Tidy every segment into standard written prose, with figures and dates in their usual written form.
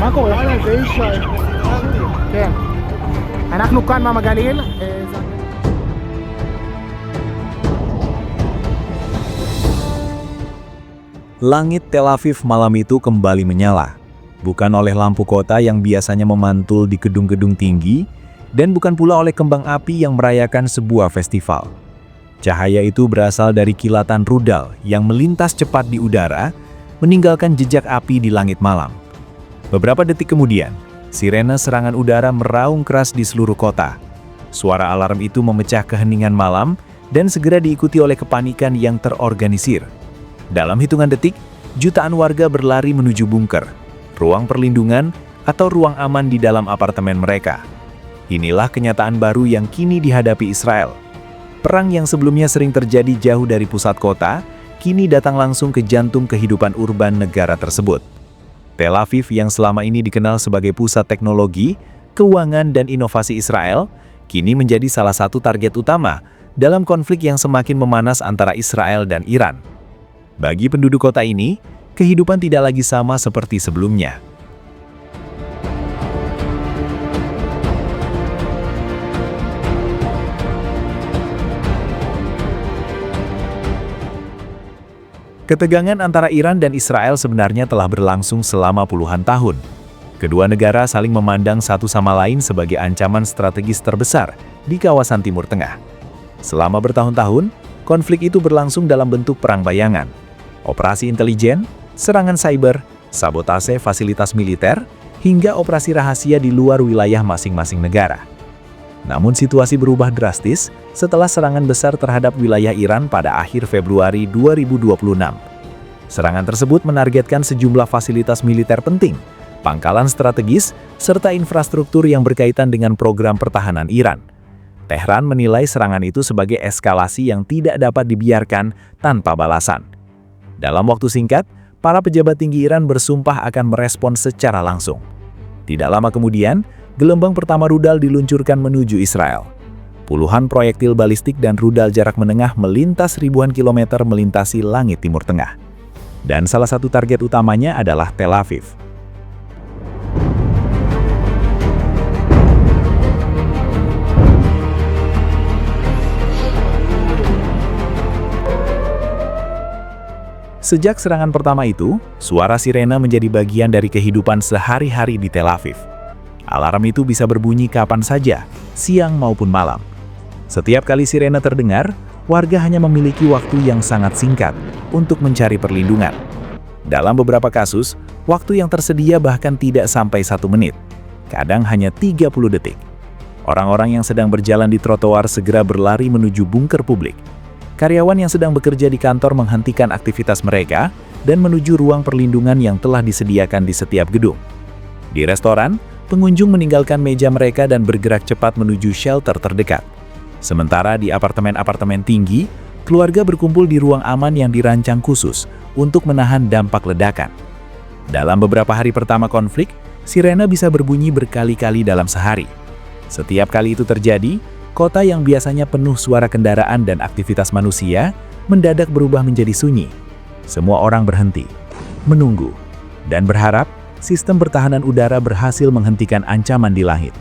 מה קורה? כן. אנחנו כאן מעם הגליל. Langit Tel Aviv malam itu kembali menyala, bukan oleh lampu kota yang biasanya memantul di gedung-gedung tinggi, dan bukan pula oleh kembang api yang merayakan sebuah festival. Cahaya itu berasal dari kilatan rudal yang melintas cepat di udara, meninggalkan jejak api di langit malam. Beberapa detik kemudian, sirene serangan udara meraung keras di seluruh kota. Suara alarm itu memecah keheningan malam dan segera diikuti oleh kepanikan yang terorganisir. Dalam hitungan detik, jutaan warga berlari menuju bunker, ruang perlindungan, atau ruang aman di dalam apartemen mereka. Inilah kenyataan baru yang kini dihadapi Israel. Perang yang sebelumnya sering terjadi jauh dari pusat kota, kini datang langsung ke jantung kehidupan urban negara tersebut. Tel Aviv yang selama ini dikenal sebagai pusat teknologi, keuangan, dan inovasi Israel, kini menjadi salah satu target utama dalam konflik yang semakin memanas antara Israel dan Iran. Bagi penduduk kota ini, kehidupan tidak lagi sama seperti sebelumnya. Ketegangan antara Iran dan Israel sebenarnya telah berlangsung selama puluhan tahun. Kedua negara saling memandang satu sama lain sebagai ancaman strategis terbesar di kawasan Timur Tengah. Selama bertahun-tahun, konflik itu berlangsung dalam bentuk perang bayangan. Operasi intelijen, serangan cyber, sabotase fasilitas militer, hingga operasi rahasia di luar wilayah masing-masing negara. Namun situasi berubah drastis setelah serangan besar terhadap wilayah Iran pada akhir Februari 2026. Serangan tersebut menargetkan sejumlah fasilitas militer penting, pangkalan strategis, serta infrastruktur yang berkaitan dengan program pertahanan Iran. Tehran menilai serangan itu sebagai eskalasi yang tidak dapat dibiarkan tanpa balasan. Dalam waktu singkat, para pejabat tinggi Iran bersumpah akan merespon secara langsung. Tidak lama kemudian, gelombang pertama rudal diluncurkan menuju Israel. Puluhan proyektil balistik dan rudal jarak menengah melintas ribuan kilometer melintasi langit Timur Tengah. Dan salah satu target utamanya adalah Tel Aviv. Sejak serangan pertama itu, suara sirena menjadi bagian dari kehidupan sehari-hari di Tel Aviv. Alarm itu bisa berbunyi kapan saja, siang maupun malam. Setiap kali sirena terdengar, warga hanya memiliki waktu yang sangat singkat untuk mencari perlindungan. Dalam beberapa kasus, waktu yang tersedia bahkan tidak sampai 1 menit, kadang hanya 30 detik. Orang-orang yang sedang berjalan di trotoar segera berlari menuju bunker publik. Karyawan yang sedang bekerja di kantor menghentikan aktivitas mereka dan menuju ruang perlindungan yang telah disediakan di setiap gedung. Di restoran, pengunjung meninggalkan meja mereka dan bergerak cepat menuju shelter terdekat. Sementara di apartemen-apartemen tinggi, keluarga berkumpul di ruang aman yang dirancang khusus untuk menahan dampak ledakan. Dalam beberapa hari pertama konflik, sirena bisa berbunyi berkali-kali dalam sehari. Setiap kali itu terjadi, kota yang biasanya penuh suara kendaraan dan aktivitas manusia mendadak berubah menjadi sunyi. Semua orang berhenti, menunggu, dan berharap sistem pertahanan udara berhasil menghentikan ancaman di langit.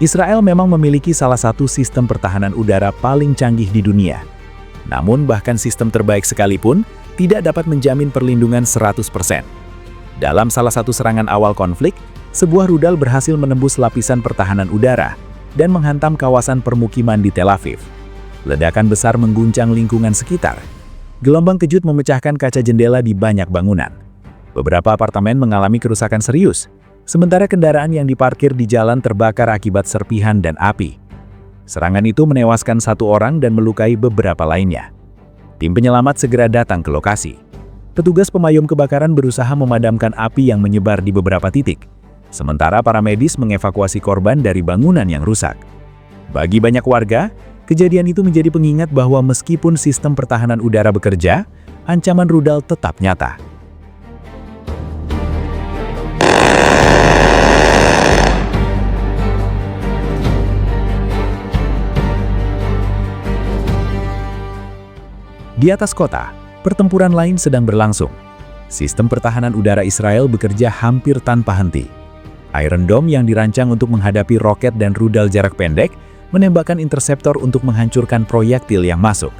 Israel memang memiliki salah satu sistem pertahanan udara paling canggih di dunia. Namun bahkan sistem terbaik sekalipun tidak dapat menjamin perlindungan 100%. Dalam salah satu serangan awal konflik, sebuah rudal berhasil menembus lapisan pertahanan udara dan menghantam kawasan permukiman di Tel Aviv. Ledakan besar mengguncang lingkungan sekitar. Gelombang kejut memecahkan kaca jendela di banyak bangunan. Beberapa apartemen mengalami kerusakan serius, sementara kendaraan yang diparkir di jalan terbakar akibat serpihan dan api. Serangan itu menewaskan 1 orang dan melukai beberapa lainnya. Tim penyelamat segera datang ke lokasi. Petugas pemayam kebakaran berusaha memadamkan api yang menyebar di beberapa titik, sementara para medis mengevakuasi korban dari bangunan yang rusak. Bagi banyak warga, kejadian itu menjadi pengingat bahwa meskipun sistem pertahanan udara bekerja, ancaman rudal tetap nyata. Di atas kota, pertempuran lain sedang berlangsung. Sistem pertahanan udara Israel bekerja hampir tanpa henti. Iron Dome yang dirancang untuk menghadapi roket dan rudal jarak pendek menembakkan interseptor untuk menghancurkan proyektil yang masuk.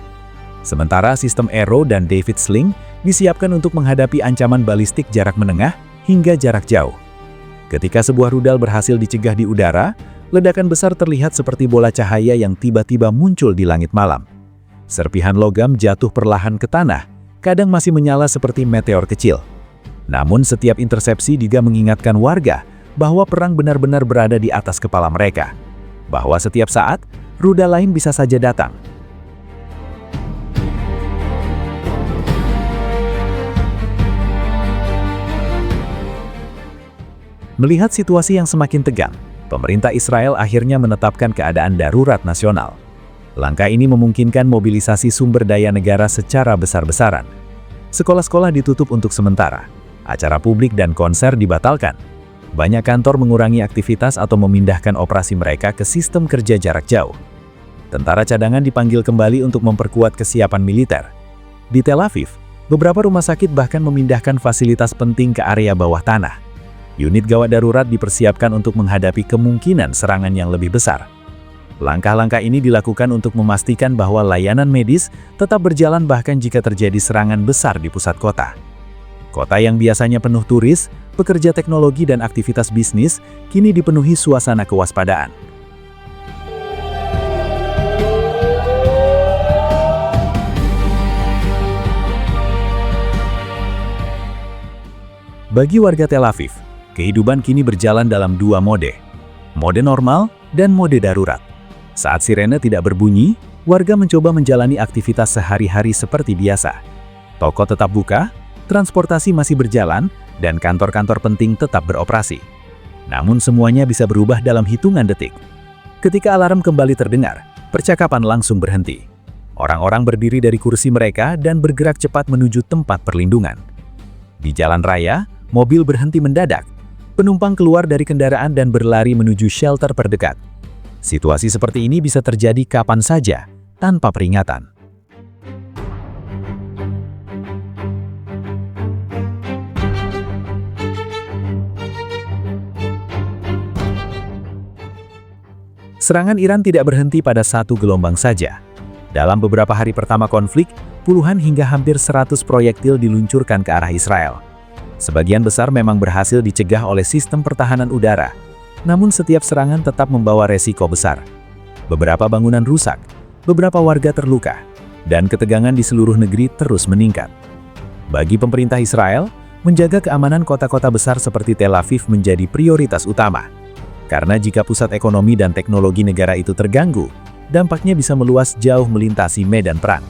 Sementara sistem Arrow dan David Sling disiapkan untuk menghadapi ancaman balistik jarak menengah hingga jarak jauh. Ketika sebuah rudal berhasil dicegah di udara, ledakan besar terlihat seperti bola cahaya yang tiba-tiba muncul di langit malam. Serpihan logam jatuh perlahan ke tanah, kadang masih menyala seperti meteor kecil. Namun setiap intersepsi juga mengingatkan warga bahwa perang benar-benar berada di atas kepala mereka. Bahwa setiap saat, rudal lain bisa saja datang. Melihat situasi yang semakin tegang, pemerintah Israel akhirnya menetapkan keadaan darurat nasional. Langkah ini memungkinkan mobilisasi sumber daya negara secara besar-besaran. Sekolah-sekolah ditutup untuk sementara, acara publik dan konser dibatalkan. Banyak kantor mengurangi aktivitas atau memindahkan operasi mereka ke sistem kerja jarak jauh. Tentara cadangan dipanggil kembali untuk memperkuat kesiapan militer. Di Tel Aviv, beberapa rumah sakit bahkan memindahkan fasilitas penting ke area bawah tanah. Unit gawat darurat dipersiapkan untuk menghadapi kemungkinan serangan yang lebih besar. Langkah-langkah ini dilakukan untuk memastikan bahwa layanan medis tetap berjalan bahkan jika terjadi serangan besar di pusat kota. Kota yang biasanya penuh turis, pekerja teknologi dan aktivitas bisnis, kini dipenuhi suasana kewaspadaan. Bagi warga Tel Aviv, kehidupan kini berjalan dalam dua mode normal dan mode darurat. Saat sirene tidak berbunyi, warga mencoba menjalani aktivitas sehari-hari seperti biasa. Toko tetap buka, transportasi masih berjalan, dan kantor-kantor penting tetap beroperasi. Namun semuanya bisa berubah dalam hitungan detik. Ketika alarm kembali terdengar, percakapan langsung berhenti. Orang-orang berdiri dari kursi mereka dan bergerak cepat menuju tempat perlindungan. Di jalan raya, mobil berhenti mendadak. Penumpang keluar dari kendaraan dan berlari menuju shelter terdekat. Situasi seperti ini bisa terjadi kapan saja, tanpa peringatan. Serangan Iran tidak berhenti pada satu gelombang saja. Dalam beberapa hari pertama konflik, puluhan hingga hampir 100 proyektil diluncurkan ke arah Israel. Sebagian besar memang berhasil dicegah oleh sistem pertahanan udara. Namun setiap serangan tetap membawa resiko besar. Beberapa bangunan rusak, beberapa warga terluka, dan ketegangan di seluruh negeri terus meningkat. Bagi pemerintah Israel, menjaga keamanan kota-kota besar seperti Tel Aviv menjadi prioritas utama. Karena jika pusat ekonomi dan teknologi negara itu terganggu, dampaknya bisa meluas jauh melintasi medan perang.